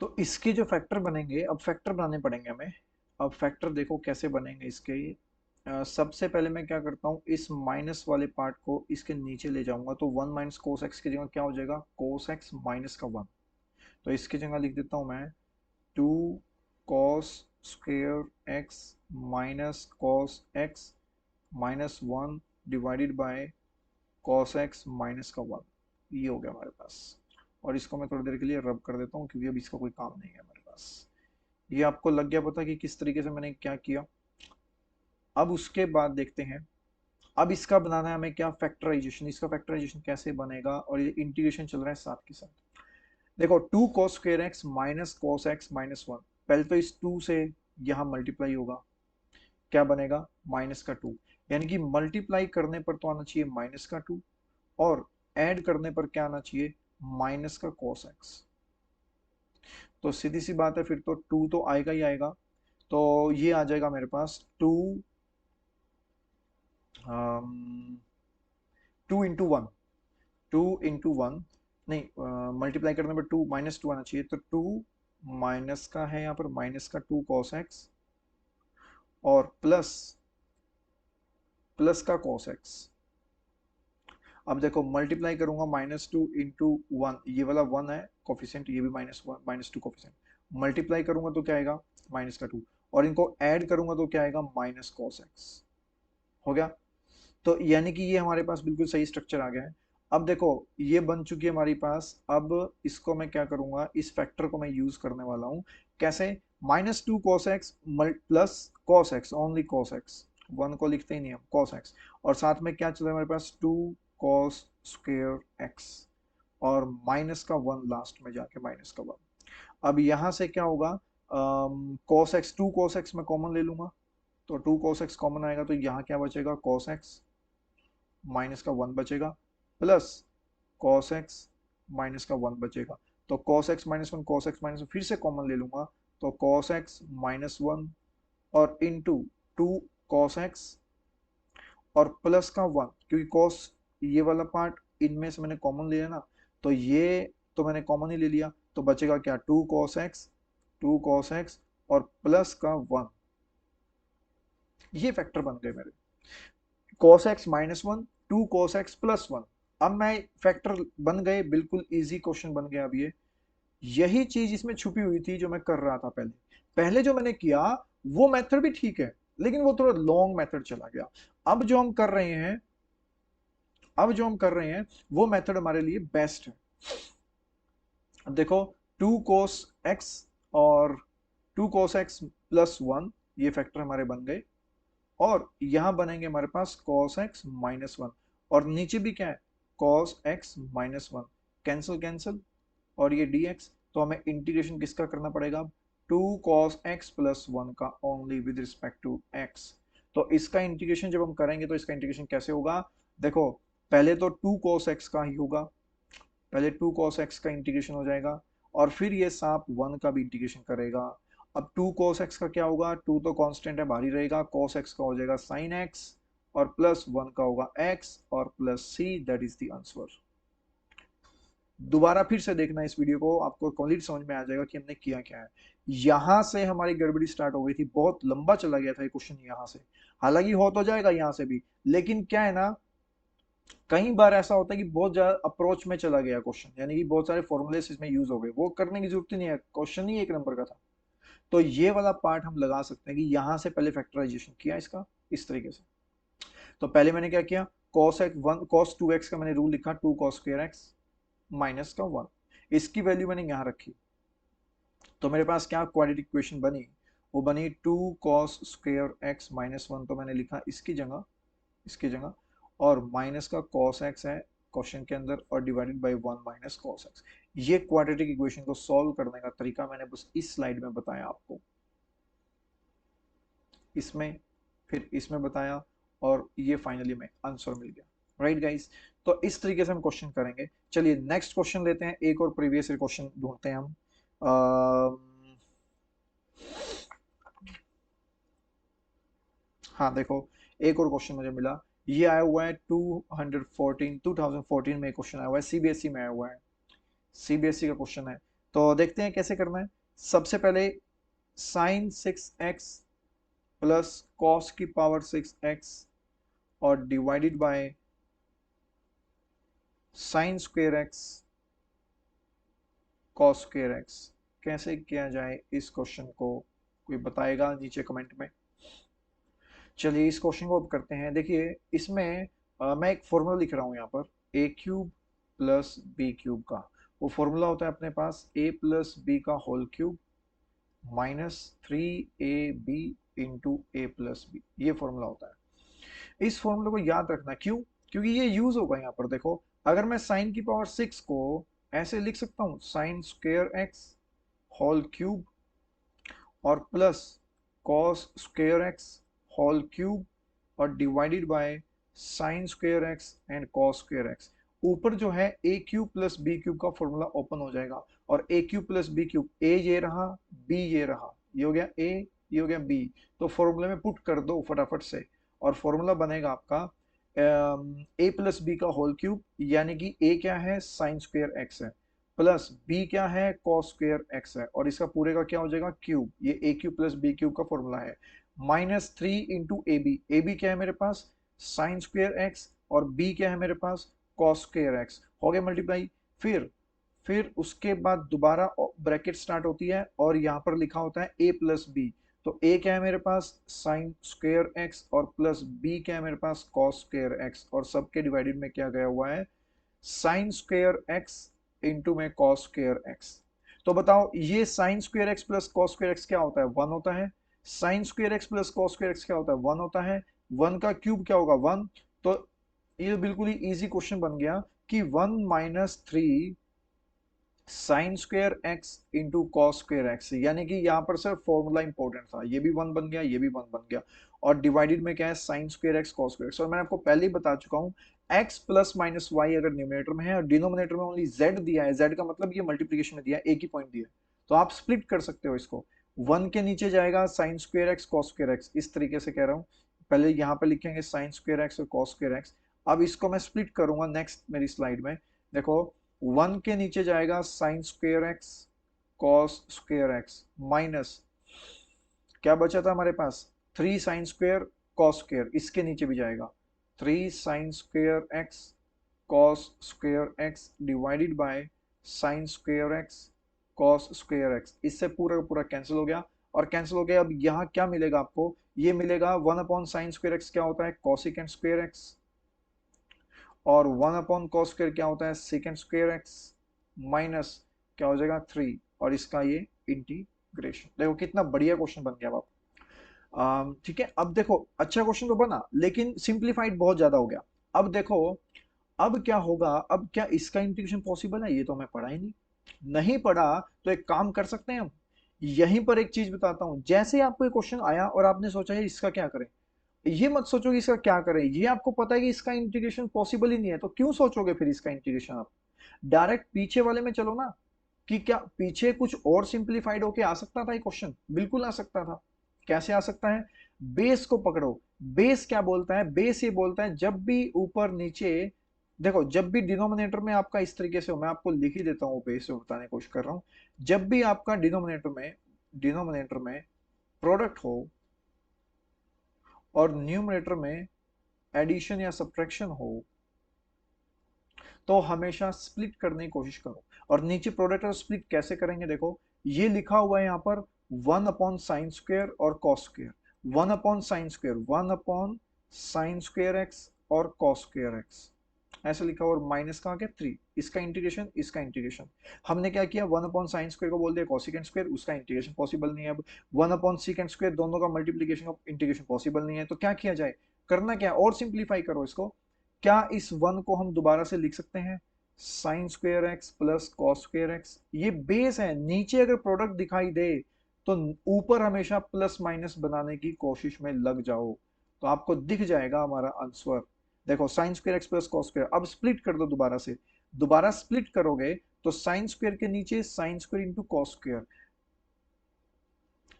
तो इसके जो फैक्टर बनेंगे, अब फैक्टर बनाने पड़ेंगे हमें। अब फैक्टर देखो कैसे बनेंगे इसके। सबसे पहले मैं क्या करता हूँ, इस माइनस वाले पार्ट को इसके नीचे ले जाऊंगा, तो 1 - cos x की जगह क्या हो जाएगा, cos x माइनस का 1। तो इसकी जगह लिख देता हूँ मैं 2 cos² x -cos x -1 divided by cos x minus का 1। ये हो गया हमारे पास, और इसको मैं थोड़ी देर के लिए रब कर देता हूँ क्योंकि अब इसका कोई काम नहीं है हमारे पास। ये आपको लग गया पता कि किस तरीके से मैंने क्या किया। अब उसके बाद देखते हैं, अब इसका बनाना है हमें क्या, फैक्टराइजेशन। इसका फैक्टराइजेशन कैसे बनेगा, और ये इंटीग्रेशन चल रहा है साथ के साथ। देखो 2 cos² x -cos x -1, पहले तो इस 2 से यहाँ मल्टीप्लाई होगा, क्या बनेगा, -2, यानी कि मल्टीप्लाई करने पर तो आना चाहिए -2, और ऐड करने पर क्या आना चाहिए, -cos x। तो सीधी सी बात है, फिर तो 2 तो आएगा ही आएगा। तो ये आ जाएगा मेरे पास 2 2 इंटू वन नहीं, मल्टीप्लाई करने पर -2 आना चाहिए, तो 2 माइनस का है यहाँ पर, माइनस का 2 cos x, और प्लस प्लस का cos x। अब देखो मल्टीप्लाई करूंगा -2 इंटू 1, ये वाला 1 है कोफिशिएंट, ये भी -2 कोफिशिएंट, मल्टीप्लाई करूंगा तो क्या आएगा, -2, और इनको ऐड करूंगा तो क्या आएगा, -cos x। हो गया। तो यानी कि ये हमारे पास बिल्कुल सही स्ट्रक्चर आ गया है। अब देखो ये बन चुकी है हमारी पास। अब इसको मैं क्या करूंगा, इस फैक्टर को मैं यूज करने वाला हूं। कैसे, -2 cos x plus cos x, only cos x, 1 को लिखते ही नहीं हम, cos x, और साथ में क्या चल रहा है हमारे पास, 2 cos² x, और माइनस का 1 लास्ट में जाके, -1। अब यहां से क्या होगा, cos x, 2 cos x मैं कॉमन ले लूंगा, तो 2 cos x कॉमन आएगा, तो यहाँ क्या बचेगा, cos x माइनस का 1 बचेगा, प्लस cos x माइनस का 1 बचेगा। तो cos x -1 cos x -1 फिर से कॉमन ले लूंगा, तो cos x -1, और इंटू 2 cos x और प्लस का 1, क्योंकि cos ये वाला पार्ट इनमें से मैंने कॉमन लिया ना, तो ये तो मैंने कॉमन ही ले लिया, तो बचेगा क्या 2 cos x और प्लस का 1। ये फैक्टर बन गए मेरे, cos x -1, 2 cos x +1। अब मैं फैक्टर बन गए, बिल्कुल इजी क्वेश्चन बन गया। अब ये यही चीज इसमें छुपी हुई थी जो मैं कर रहा था पहले। पहले जो मैंने किया वो मेथड भी ठीक है, लेकिन वो थोड़ा लॉन्ग मेथड चला गया। अब जो हम कर रहे हैं अब जो हम कर रहे हैं वो मेथड हमारे लिए बेस्ट है। अब देखो 2 cos x और 2 cos x +1, ये फैक्टर हमारे बन गए, और यहां बनेंगे हमारे पास cos x -1, और नीचे भी क्या है cos x -1, कैंसिल कैंसिल, और ये dx। तो हमें इंटीग्रेशन किसका करना पड़ेगा, 2 cos x +1 का only with respect to x। तो इसका इंटीग्रेशन जब हम करेंगे तो इसका इंटीग्रेशन कैसे होगा, देखो पहले तो 2 cos x का ही होगा, पहले 2 cos x का इंटीग्रेशन हो जाएगा, और फिर ये सांप 1 का भी इंटीग्रेशन करेगा। अब 2 cos x का क्या होगा, 2 तो कांस्टेंट है, बाहर ही रहेगा, cos x का हो जाएगा sin x, और +1 का होगा x, और +c, that is the answer. दोबारा फिर से देखना इस वीडियो को, आपको कंप्लीट समझ में आ जाएगा कि हमने किया क्या है। यहां से हमारी गड़बड़ी स्टार्ट हो गई थी, बहुत लंबा चला गया था ये क्वेश्चन यहां से। हालांकि हो तो जाएगा यहां से भी, लेकिन क्या है ना, कई बार ऐसा होता है कि बहुत ज्यादा अप्रोच में चला गया क्वेश्चन, यानी कि बहुत सारे फॉर्मूले इसमें यूज हो गए, वो करने की जरूरत ही नहीं है, क्वेश्चन ही एक नंबर का था। तो ये वाला पार्ट हम लगा सकते हैं कि यहां से पहले फैक्टराइजेशन किया इसका इस तरीके से। तो पहले मैंने क्या किया, cos 2x का मैंने रूल लिखा, 2 cos2x -1, इसकी वैल्यू मैंने यहां रखी। तो मेरे पास क्या क्वाड्रेटिक इक्वेशन बनी, वो बनी 2 cos2x -1, तो मैंने लिखा इसकी जगह, और माइनस का cos x है क्वेश्चन के अंदर, और डिवाइडेड बाय 1 - cos x। ये क्वाड्रेटिक इक्वेशन को सॉल्व करने का तरीका मैंने बस इस स्लाइड में बताया आपको, इसमें फिर इसमें बताया, और ये फाइनली में आंसर मिल गया। राइट गाइस, तो इस तरीके से हम क्वेश्चन करेंगे। चलिए नेक्स्ट क्वेश्चन लेते हैं, एक और प्रीवियस ईयर क्वेश्चन ढूंढते हैं हम। हाँ देखो, एक और क्वेश्चन मुझे मिला, ये आया हुआ है 2014 में क्वेश्चन आया हुआ है, सीबीएसई में आया हुआ है, सीबीएसई का क्वेश्चन है। तो देखते हैं कैसे करना है। सबसे पहले sin 6x प्लस cos⁻⁶x और डिवाइडेड बाय sin²x cos²x, कैसे किया जाए इस क्वेश्चन को, कोई बताएगा नीचे कमेंट में। चलिए इस क्वेश्चन को अब करते हैं। देखिए इसमें मैं एक फॉर्मूला लिख रहा हूँ यहाँ पर, a³ + b³ का। वो फॉर्मूला होता है अपने पास a + b का whole cube -3ab into a + b, ये फॉर्मूला होता है। इस फॉर्मूले को याद रखना, क्यों, क्योंकि ये यूज होगा यहाँ पर। देखो अगर मैं sin⁻⁶ को ऐसे लिख सकता हूँ, sin²x होल क्यूब और प्लस cos²x होल क्यूब और divided by sin²x and cos²x। ऊपर जो है a³ + b³ का फॉर्मूला ओपन हो जाएगा, और a³ + b³ a ये रहा, b ये रहा, ये हो गया a, ये हो गया b। तो फॉर्मूले में पुट कर दो फटाफट से, और फॉर्मूला बनेगा आपका a + b का होल क्यूब, यानी कि a क्या है sin²x है, प्लस b क्या है cos²x है, और इसका पूरे का क्या हो जाएगा क्यूब, ये a³ + b³ का फॉर्मूला है, -3 इंटू ए बी क्या है मेरे पास sin²x, और b क्या है मेरे पास cos²x, हो गया मल्टीप्लाई। फिर उसके बाद दोबारा ब्रैकेट स्टार्ट होती है, और यहाँ पर लिखा होता है a + b। तो a क्या है मेरे पास sin²x, और प्लस b क्या है मेरे पास cos²x, और सबके डिवाइडेड में क्या गया हुआ है sin²x इंटू में cos²x। तो बताओ ये sin²x प्लस cos²x क्या होता है, 1 होता है। sin²x प्लस cos²x क्या होता है, 1 होता है। 1 का क्यूब क्या होगा, 1। तो ये बिल्कुल ही इजी क्वेश्चन बन गया कि 1 - 3 sin²x इंटू cos²x, यानी कि यहाँ पर सिर्फ फॉर्मूला इंपॉर्टेंट था, ये भी 1 बन गया, ये भी 1 बन गया, और डिवाइडेड में क्या है sin²x cos²x। और मैंने आपको पहले ही बता चुका हूँ, x + -y अगर न्यूमरेटर में है और डिनोमिनेटर में ओनली z दिया है, z का मतलब ये मल्टीप्लिकेशन में दिया है, एक ही पॉइंट दिया है, तो आप स्प्लिट कर सकते हो इसको। 1 के नीचे जाएगा sign square x cos square x, इस तरीके से कह रहा हूँ। पहले यहाँ पे लिखेंगे साइन स्क्वेयर एक्स और कॉस स्क्वेयर एक्स। अब इसको मैं स्प्लिट करूंगा नेक्स्ट मेरी स्लाइड में। देखो 1 के नीचे जाएगा sign square x cos square x minus क्या बचा था हमारे पास, 3 साइन स्क्वेयर कॉस स्क्वेयर, इसके नीचे भी जाएगा 3 sign square x cos square x divided by sine square x cos square x. इससे पूरा का पूरा कैंसिल हो गया और कैंसिल हो गया। अब यहाँ क्या मिलेगा आपको, ये मिलेगा 1 अपॉन साइन स्क्वेयर एक्स क्या होता है कॉसिकेंट स्क्वेयर एक्स, और 1 अपॉन कॉस स्क्वेयर क्या होता है सेकेंड स्क्वेयर एक्स, माइनस क्या हो जाएगा 3, और इसका ये इंटीग्रेशन। देखो कितना बढ़िया क्वेश्चन बन गया बाप। ठीक है, अब देखो अच्छा क्वेश्चन तो बना लेकिन सिंप्लीफाइड बहुत ज्यादा हो गया। अब देखो अब क्या होगा, अब क्या इसका इंटीग्रेशन पॉसिबल है, ये तो हमें पढ़ा ही नहीं। नहीं पढ़ा तो एक काम कर सकते हैं हम, यहीं पर एक चीज बताता हूं। जैसे ही आपको एक क्वेश्चन आया और आपने सोचा है इसका क्या करें, ये मत सोचो कि इसका क्या करें, ये आपको पता है कि इसका इंटीग्रेशन पॉसिबल ही नहीं है, तो क्यों सोचोगे फिर इसका इंटीग्रेशन। आप डायरेक्ट पीछे वाले में चलो ना, कि क्या पीछे कुछ और सिंप्लीफाइड होके आ सकता था ये क्वेश्चन, बिल्कुल आ सकता था। कैसे आ सकता है, बेस को पकड़ो। बेस क्या बोलता है, बेस ये बोलता है जब भी ऊपर नीचे, देखो जब भी डिनोमिनेटर में आपका इस तरीके से हो, मैं आपको लिख ही देता हूँ बेस में बताने की कोशिश कर रहा हूँ। जब भी आपका डिनोमिनेटर में प्रोडक्ट हो और न्यूमरेटर में एडिशन या सब्ट्रैक्शन हो, तो हमेशा स्प्लिट करने की कोशिश करो। और नीचे प्रोडक्ट और स्प्लिट कैसे करेंगे, देखो ये लिखा हुआ है यहाँ पर 1 अपॉन साइन स्क्वेयर और cos square, 1 upon sine square, 1 upon sine square x और कॉस स्क्वेयर एक्स, ऐसे लिखा हुआ, और माइनस कहाँ के 3, इसका इंटीग्रेशन इसका इंटीग्रेशन। हमने क्या किया, 1 अपॉन साइन स्क्वेयर को बोल दिया कॉसिकेंट स्क्वेयर, उसका इंटीग्रेशन पॉसिबल नहीं है। अब 1 अपॉन सीकेंट स्क्वेयर, दोनों का मल्टीप्लीकेशन ऑफ इंटीग्रेशन पॉसिबल नहीं है, तो क्या किया जाए, करना क्या है, और सिंप्लीफाई करो इसको। क्या इस 1 को हम दोबारा से लिख सकते हैं sign square x plus cos square x, ये बेस है। नीचे अगर प्रोडक्ट दिखाई दे तो ऊपर हमेशा प्लस माइनस बनाने की कोशिश में लग जाओ, तो आपको दिख जाएगा हमारा आंसर। देखो sign square x plus cos square, अब स्प्लिट कर दो दोबारा से, दोबारा स्प्लिट करोगे तो साइन स्क्वेयर के नीचे sine square into cos square,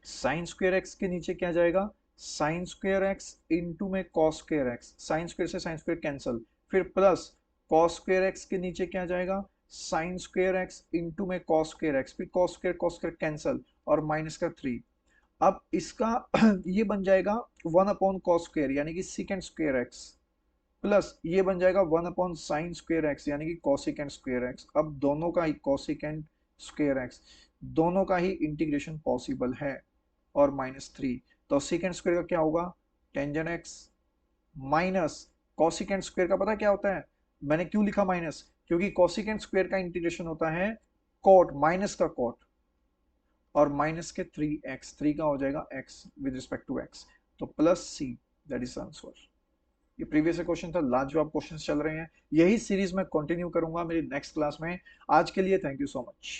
sign square x के नीचे क्या जाएगा साइन स्क्वेयर एक्स इंटू में cos square x, sine square से साइन स्क्वेयर कैंसल, फिर प्लस कॉस स्क्वेयर एक्स के नीचे क्या जाएगा साइन स्क्वेयर एक्स इंटू में कॉस स्क्वेयर एक्स, फिर कॉस स्क्वेयर कैंसल, और माइनस का 3। अब इसका ये बन जाएगा 1 अपॉन कॉस स्क्वेयर यानी कि सीकेंड स्क्वेयर एक्स, प्लस ये बन जाएगा 1 अपॉन साइन स्क्वेयर एक्स यानी कि कॉसिकेंट स्क्वेयर एक्स। अब दोनों का ही कॉसिकेंट स्क्वेयर एक्स, दोनों का ही इंटीग्रेशन पॉसिबल है, और -3, तो सीकेंट स्क्वेयर का क्या होगा tangent x, minus cosecant square का पता क्या होता है, मैंने क्यों लिखा माइनस, क्योंकि कॉसिकेंट स्क्वेयर का इंटीग्रेशन होता है कॉट, माइनस का कॉट, और माइनस के 3x, 3 का हो जाएगा x with respect to x, तो plus c, that is answer. ये प्रीवियस क्वेश्चन था, लाजवाब क्वेश्चन चल रहे हैं, यही सीरीज में कंटिन्यू करूंगा मेरी नेक्स्ट क्लास में। आज के लिए थैंक यू सो मच।